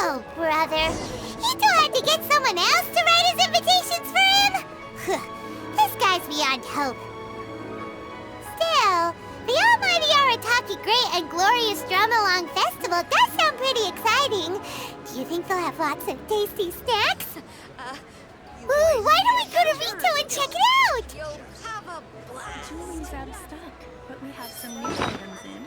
Oh, brother. He too hard to get someone else to write his invitations for him? This guy's beyond hope. Still, the almighty Arataki Great and Glorious Drum-Along Festival does sound pretty exciting. Do you think they'll have lots of tasty snacks? Ooh, why don't we go to Muito and check it out? You'll have a blast. Jewelry's out of stock, but we have some new items in.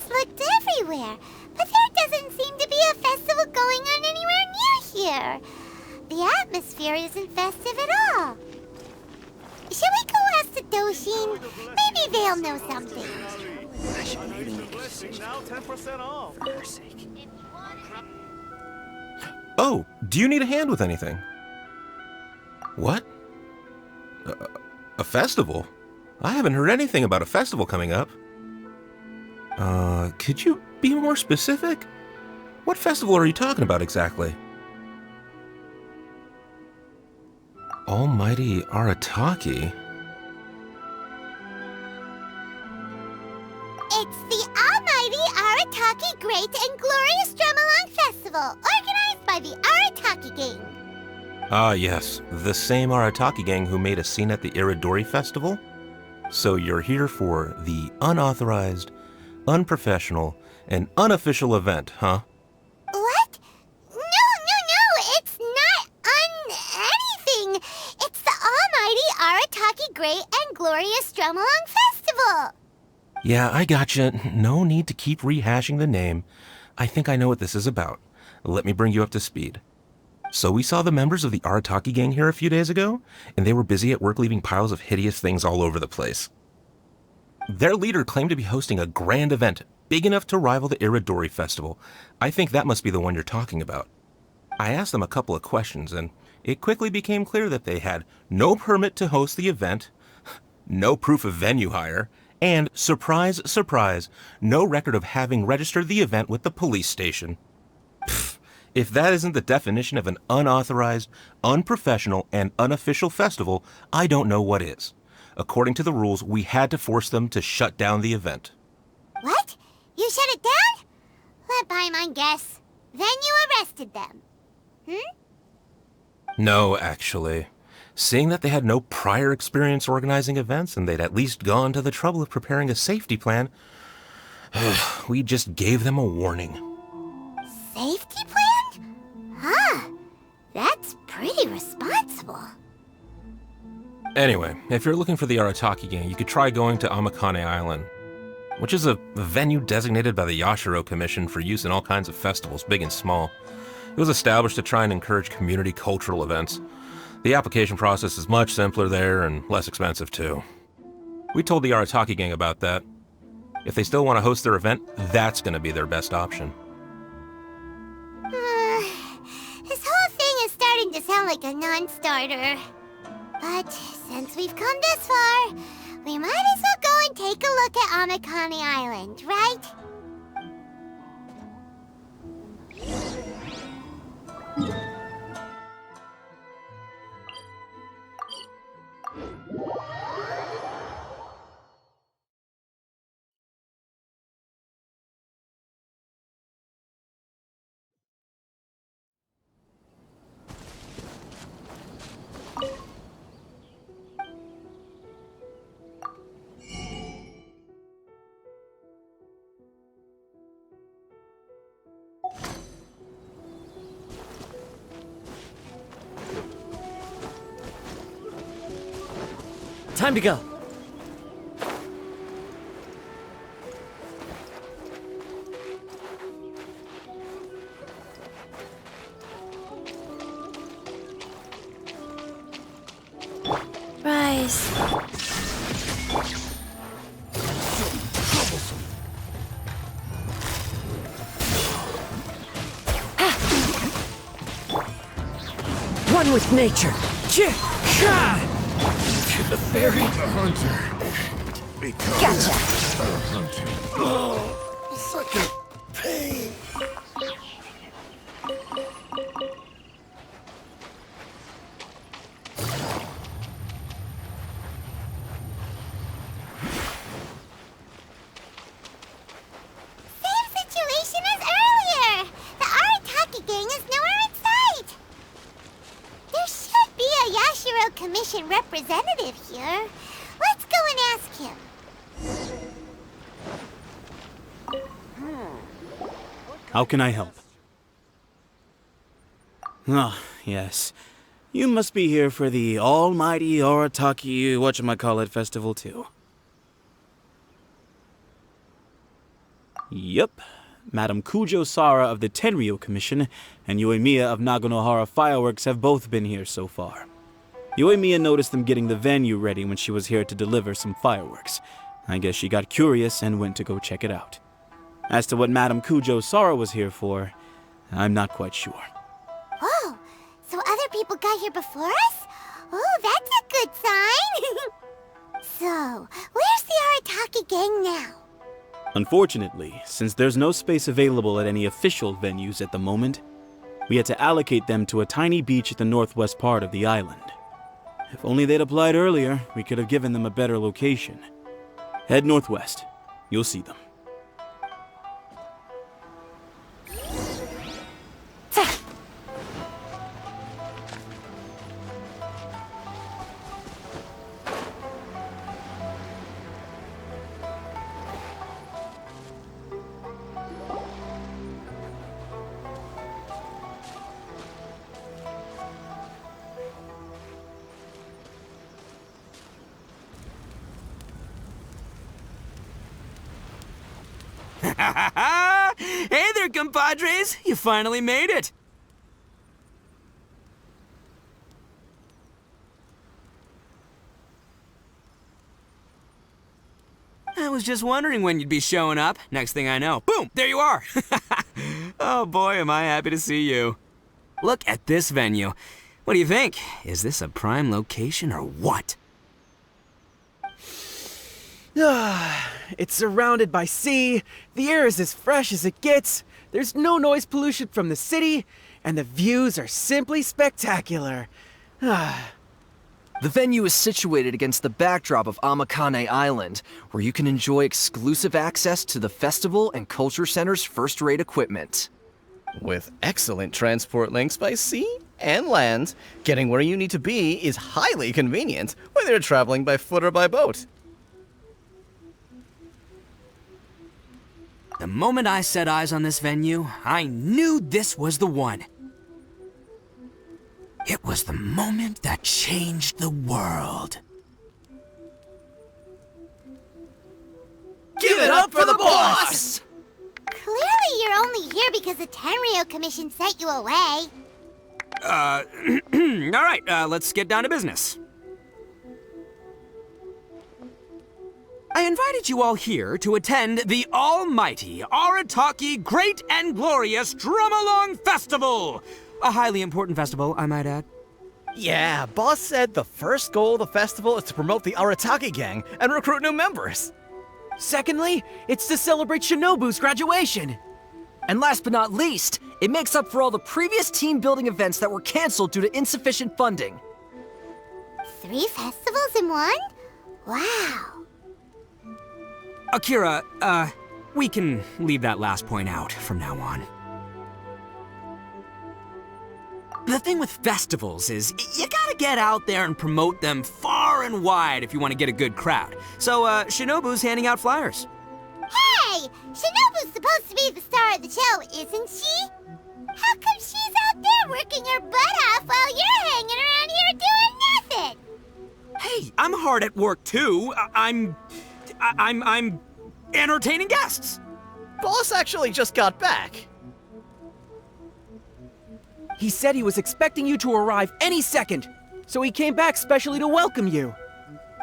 Looked everywhere, but there doesn't seem to be a festival going on anywhere near here. The atmosphere isn't festive at all. Shall we go ask the Doshin? Maybe they'll know something. I should maybe make a decision. Now 10% off. For her sake. Oh, do you need a hand with anything? What? A festival? I haven't heard anything about a festival coming up. Could you be more specific? What festival are you talking about exactly? Almighty Arataki? It's the Almighty Arataki Great and Glorious Drum-Along Festival, organized by the Arataki Gang. Ah, yes, the same Arataki gang who made a scene at the Iridori Festival? So you're here for the unauthorized, unprofessional, and unofficial event, huh? What? No, it's not anything. It's the Almighty Arataki Great and Glorious Drum-Along Festival. Yeah, I gotcha. No need to keep rehashing the name. I think I know what this is about. Let me bring you up to speed. So we saw the members of the Arataki gang here a few days ago, and they were busy at work leaving piles of hideous things all over the place. Their leader claimed to be hosting a grand event, big enough to rival the Iridori Festival. I think that must be the one you're talking about. I asked them a couple of questions, and it quickly became clear that they had no permit to host the event, no proof of venue hire, and, surprise, surprise, no record of having registered the event with the police station. Pfft, if that isn't the definition of an unauthorized, unprofessional, and unofficial festival, I don't know what is. According to the rules, we had to force them to shut down the event. What? You shut it down? Let by my guess. Then you arrested them. No, actually. Seeing that they had no prior experience organizing events and they'd at least gone to the trouble of preparing a safety plan, we just gave them a warning. Safety plan? Huh. That's pretty responsible. Anyway, if you're looking for the Arataki gang, you could try going to Amakane Island, which is a venue designated by the Yashiro Commission for use in all kinds of festivals, big and small. It was established to try and encourage community cultural events. The application process is much simpler there and less expensive too. We told the Arataki gang about that. If they still want to host their event, that's going to be their best option. This whole thing is starting to sound like a non-starter. But since we've come this far, we might as well go and take a look at Amakane Island, right? Time to go. Rise. One with nature. To the fairy. The hunter. Become Gotcha. a hunter. Oh, such a pain. Same situation as earlier. The Arataki gang is nowhere in sight. There should be a Yashiro Commission representative here. Let's go and ask him. How can I help? Ah, yes. You must be here for the almighty Arataki whatchamacallit festival too. Yep. Madam Kujo Sara of the Tenryo Commission and Yoimiya of Naganohara Fireworks have both been here so far. Yoimiya noticed them getting the venue ready when she was here to deliver some fireworks. I guess she got curious and went to go check it out. As to what Madam Kujo Sara was here for, I'm not quite sure. Whoa, so other people got here before us? Oh, that's a good sign. So, where's the Arataki gang now? Unfortunately, since there's no space available at any official venues at the moment, we had to allocate them to a tiny beach at the northwest part of the island. If only they'd applied earlier, we could have given them a better location. Head northwest. You'll see them. Hey there, compadres! You finally made it! I was just wondering when you'd be showing up. Next thing I know, boom, there you are! Oh boy, am I happy to see you. Look at this venue. What do you think? Is this a prime location or what? It's surrounded by sea, the air is as fresh as it gets, there's no noise pollution from the city, and the views are simply spectacular. The venue is situated against the backdrop of Amakane Island, where you can enjoy exclusive access to the festival and culture center's first-rate equipment. With excellent transport links by sea and land, getting where you need to be is highly convenient, whether you're traveling by foot or by boat. The moment I set eyes on this venue, I knew this was the one. It was the moment that changed the world. Give it up for the boss! Clearly you're only here because the Tenryo Commission sent you away. All right, let's get down to business. I invited you all here to attend the almighty Arataki Great and Glorious Drum-Along Festival! A highly important festival, I might add. Yeah, boss said the first goal of the festival is to promote the Arataki gang and recruit new members. Secondly, it's to celebrate Shinobu's graduation. And last but not least, it makes up for all the previous team-building events that were canceled due to insufficient funding. 3 festivals in one? Wow. Akira, we can leave that last point out from now on. The thing with festivals is, you gotta get out there and promote them far and wide if you want to get a good crowd. So, Shinobu's handing out flyers. Hey! Shinobu's supposed to be the star of the show, isn't she? How come she's out there working her butt off while you're hanging around here doing nothing? Hey, I'm hard at work too. I'm entertaining guests. Boss actually just got back. He said he was expecting you to arrive any second, so he came back specially to welcome you.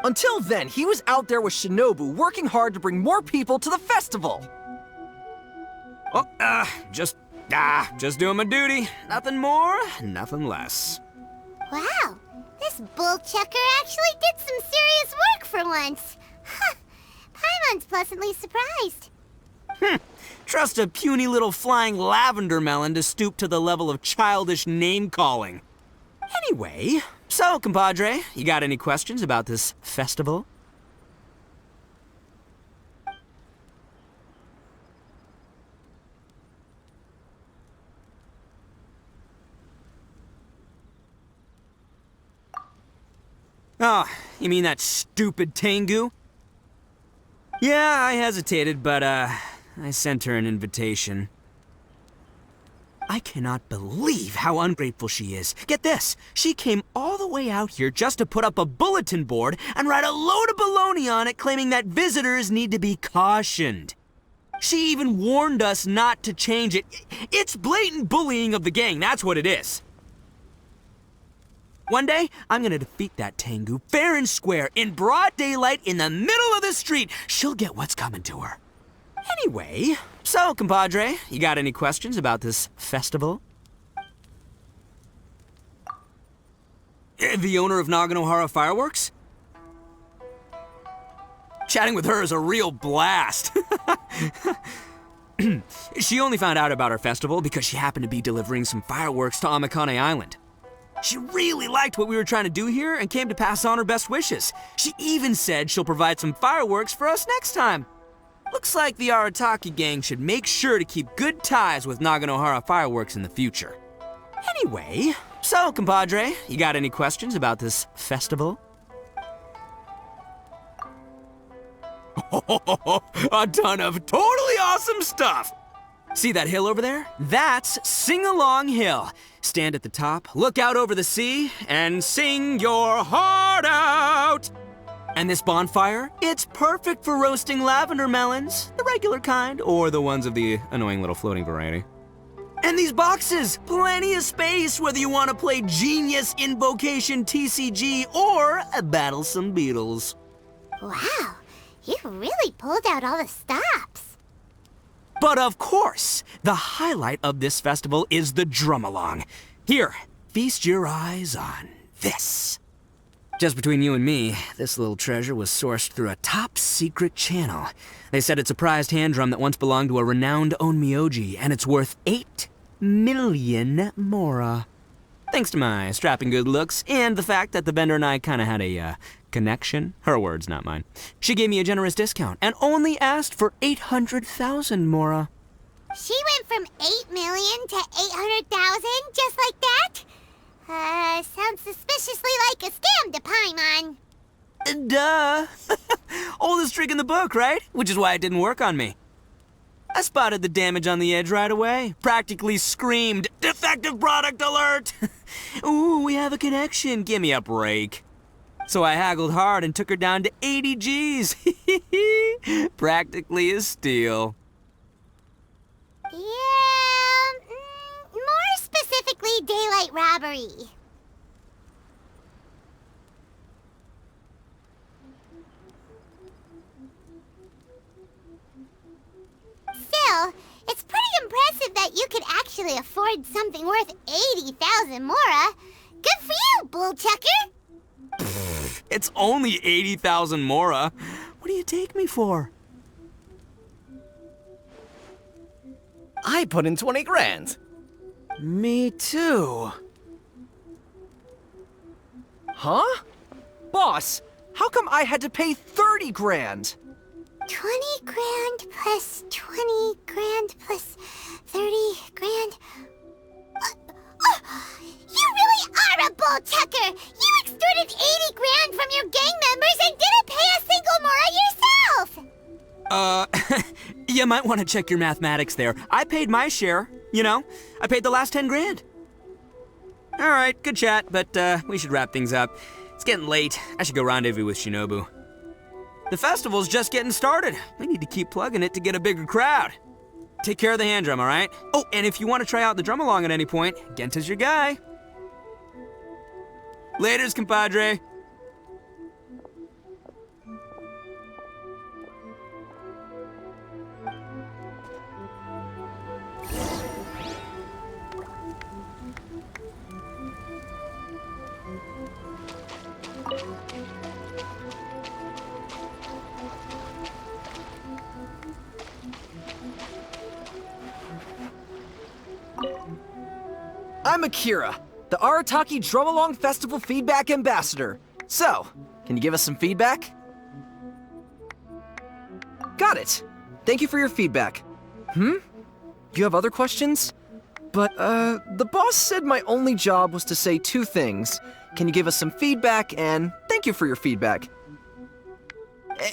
Until then, he was out there with Shinobu working hard to bring more people to the festival. Well, just doing my duty. Nothing more, nothing less. Wow, this bull chucker actually did some serious work for once. Huh. Paimon's pleasantly surprised. Trust a puny little flying lavender melon to stoop to the level of childish name-calling. Anyway, so, compadre, you got any questions about this festival? Oh, you mean that stupid Tengu? Yeah, I hesitated, but, I sent her an invitation. I cannot believe how ungrateful she is. Get this, she came all the way out here just to put up a bulletin board and write a load of baloney on it claiming that visitors need to be cautioned. She even warned us not to change it. It's blatant bullying of the gang, that's what it is. One day, I'm gonna defeat that Tengu fair and square in broad daylight in the middle of the street. She'll get what's coming to her. Anyway, so, compadre, you got any questions about this festival? The owner of Naganohara Fireworks? Chatting with her is a real blast. She only found out about our festival because she happened to be delivering some fireworks to Amakane Island. She really liked what we were trying to do here and came to pass on her best wishes. She even said she'll provide some fireworks for us next time. Looks like the Arataki gang should make sure to keep good ties with Naganohara Fireworks in the future. Anyway, so, compadre, you got any questions about this festival? A ton of totally awesome stuff! See that hill over there? That's Sing Along Hill. Stand at the top, look out over the sea, and sing your heart out! And this bonfire, it's perfect for roasting lavender melons, the regular kind, or the ones of the annoying little floating variety. And these boxes, plenty of space whether you want to play Genius Invocation TCG or battle some beetles. Wow, you really pulled out all the stops. But of course, the highlight of this festival is the drum-along. Here, feast your eyes on this. Just between you and me, this little treasure was sourced through a top-secret channel. They said it's a prized hand drum that once belonged to a renowned onmyoji, and it's worth 8 million mora. Thanks to my strapping good looks and the fact that the vendor and I kind of had a, connection. Her words, not mine. She gave me a generous discount and only asked for 800,000 mora. She went from 8 million to 800,000 just like that? Sounds suspiciously like a scam to Paimon. Duh. Oldest trick in the book, right? Which is why it didn't work on me. I spotted the damage on the edge right away. Practically screamed, "Defective product alert!" Ooh, we have a connection. Give me a break. So I haggled hard and took her down to 80 G's. Practically a steal. Yeah, more specifically, daylight robbery. Still, it's pretty impressive that you could actually afford something worth 80,000 mora. Good for you, bullchucker! It's only 80,000 mora. What do you take me for? I put in 20 grand. Me too. Huh? Boss, how come I had to pay 30 grand? 20 grand plus 20 grand plus 30 grand. You really are a bullchucker! You extorted 80 grand from your gang members and didn't pay a single mora yourself! You might want to check your mathematics there. I paid my share, you know? I paid the last 10 grand. All right, good chat, but we should wrap things up. It's getting late. I should go rendezvous with Shinobu. The festival's just getting started. We need to keep plugging it to get a bigger crowd. Take care of the hand drum, all right? Oh, and if you want to try out the drum along at any point, Genta's your guy. Laters, compadre. I'm Akira, the Arataki Drum Along Festival Feedback Ambassador. So, can you give us some feedback? Got it. Thank you for your feedback. You have other questions? But, the boss said my only job was to say two things. Can you give us some feedback, and thank you for your feedback.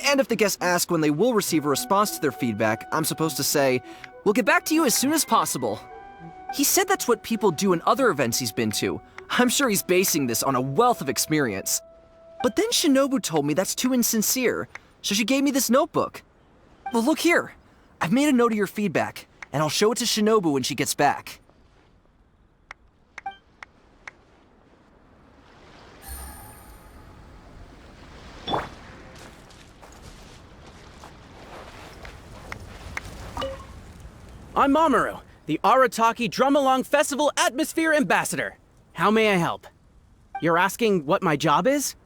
And if the guests ask when they will receive a response to their feedback, I'm supposed to say, we'll get back to you as soon as possible. He said that's what people do in other events he's been to. I'm sure he's basing this on a wealth of experience. But then Shinobu told me that's too insincere, so she gave me this notebook. Well, look here. I've made a note of your feedback, and I'll show it to Shinobu when she gets back. I'm Mamoru, the Arataki Drum Along Festival Atmosphere Ambassador. How may I help? You're asking what my job is?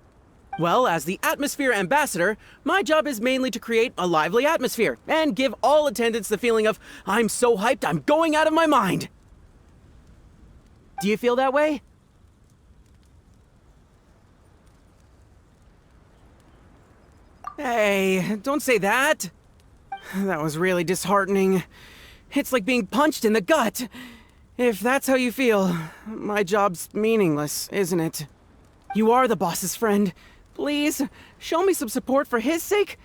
Well, as the Atmosphere Ambassador, my job is mainly to create a lively atmosphere and give all attendants the feeling of, I'm so hyped, I'm going out of my mind. Do you feel that way? Hey, don't say that. That was really disheartening. It's like being punched in the gut. If that's how you feel, my job's meaningless, isn't it? You are the boss's friend. Please, show me some support for his sake.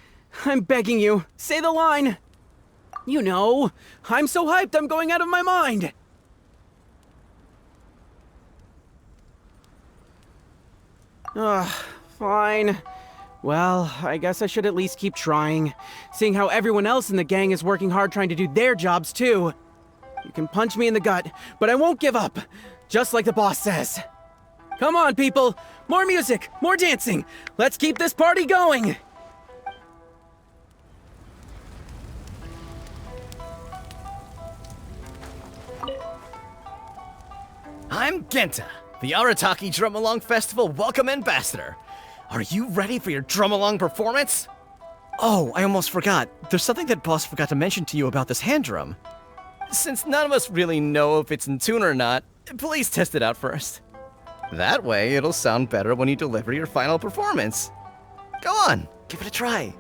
I'm begging you, say the line. You know, I'm so hyped I'm going out of my mind. Ugh, fine. Well, I guess I should at least keep trying, seeing how everyone else in the gang is working hard trying to do their jobs too. You can punch me in the gut, but I won't give up, just like the boss says. Come on, people! More music, more dancing! Let's keep this party going! I'm Genta, the Arataki Drum Along Festival Welcome Ambassador. Are you ready for your drum along performance? Oh, I almost forgot. There's something that boss forgot to mention to you about this hand drum. Since none of us really know if it's in tune or not, please test it out first. That way, it'll sound better when you deliver your final performance. Go on, give it a try.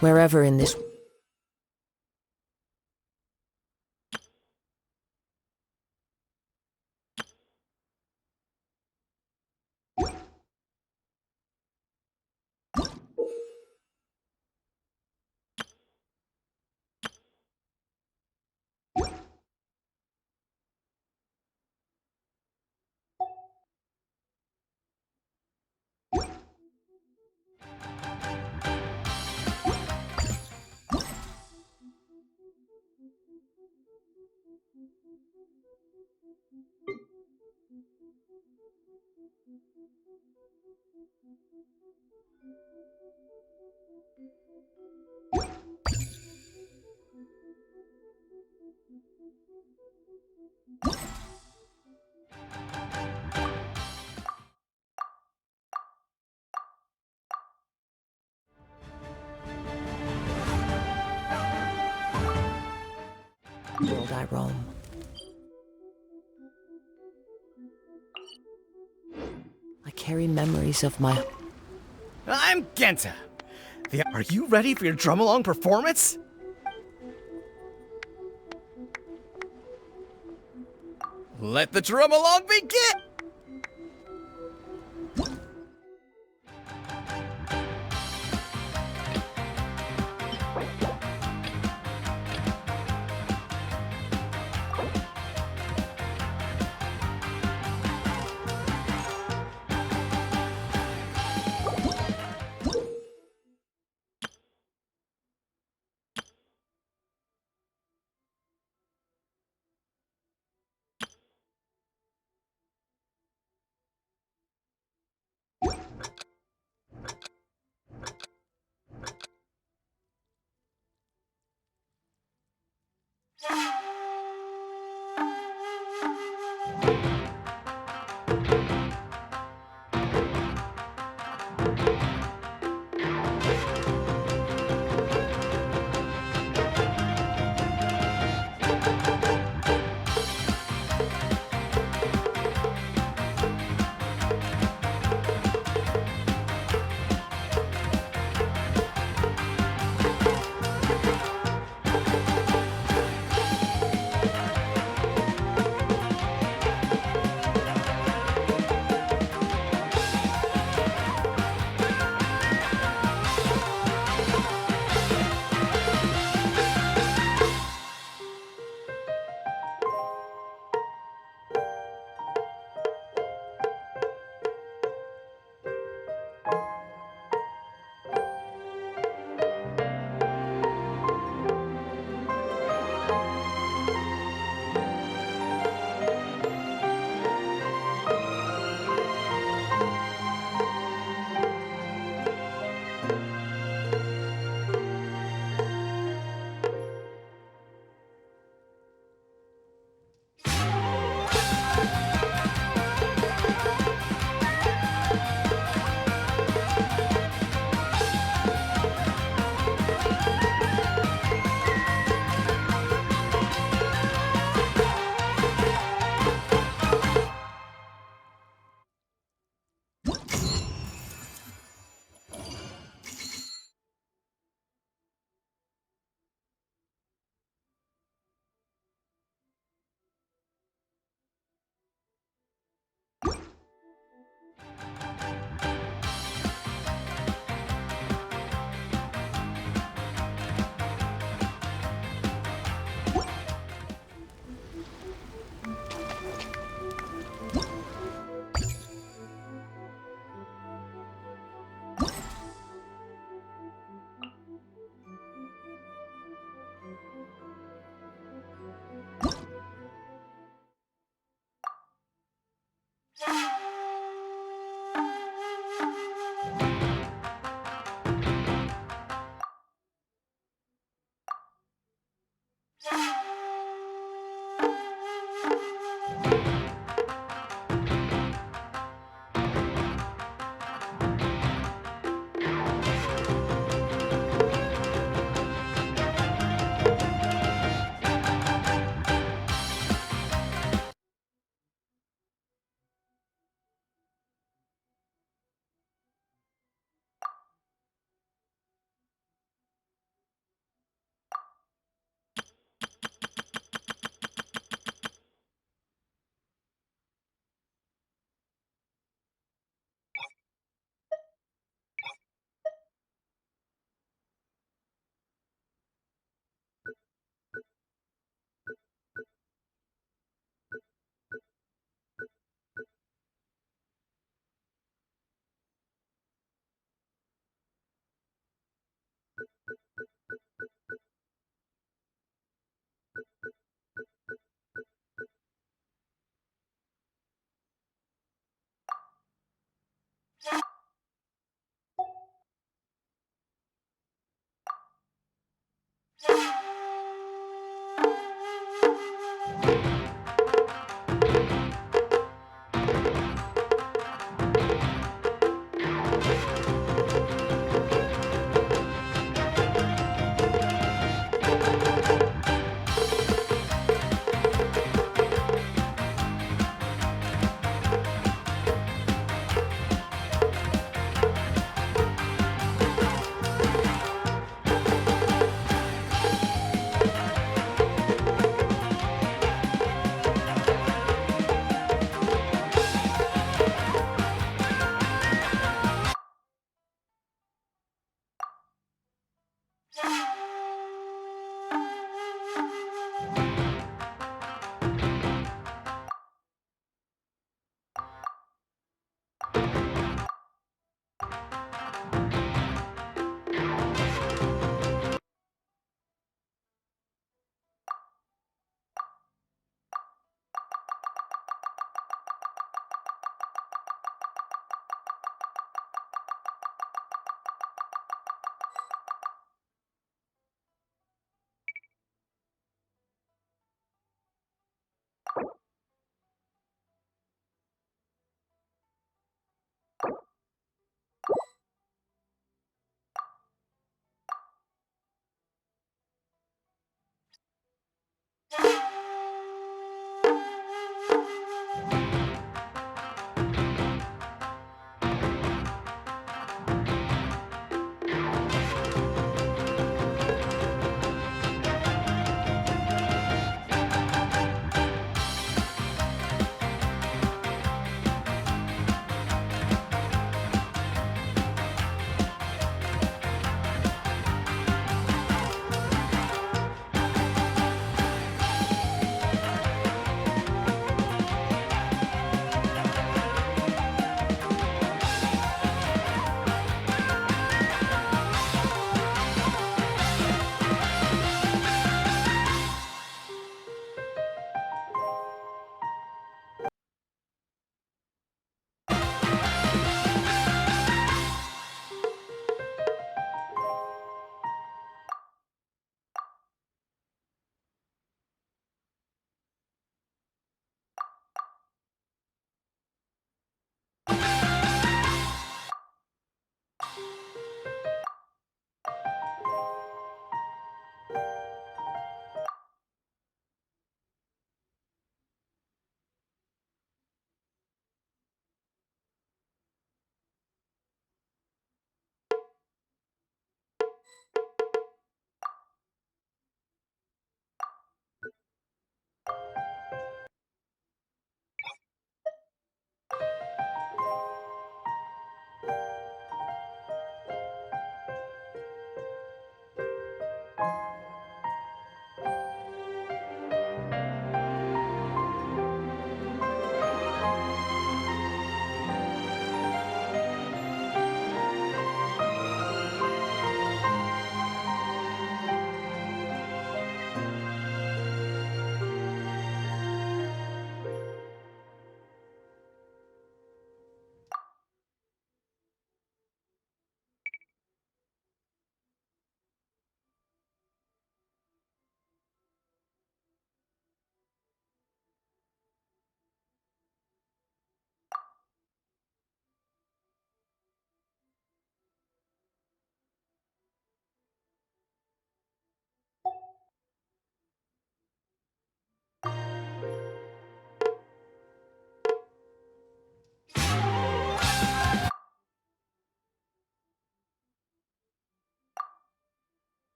Wherever in this world I roam. I carry memories of my... I'm Genta. Are you ready for your drum-along performance? Let the drum-along begin!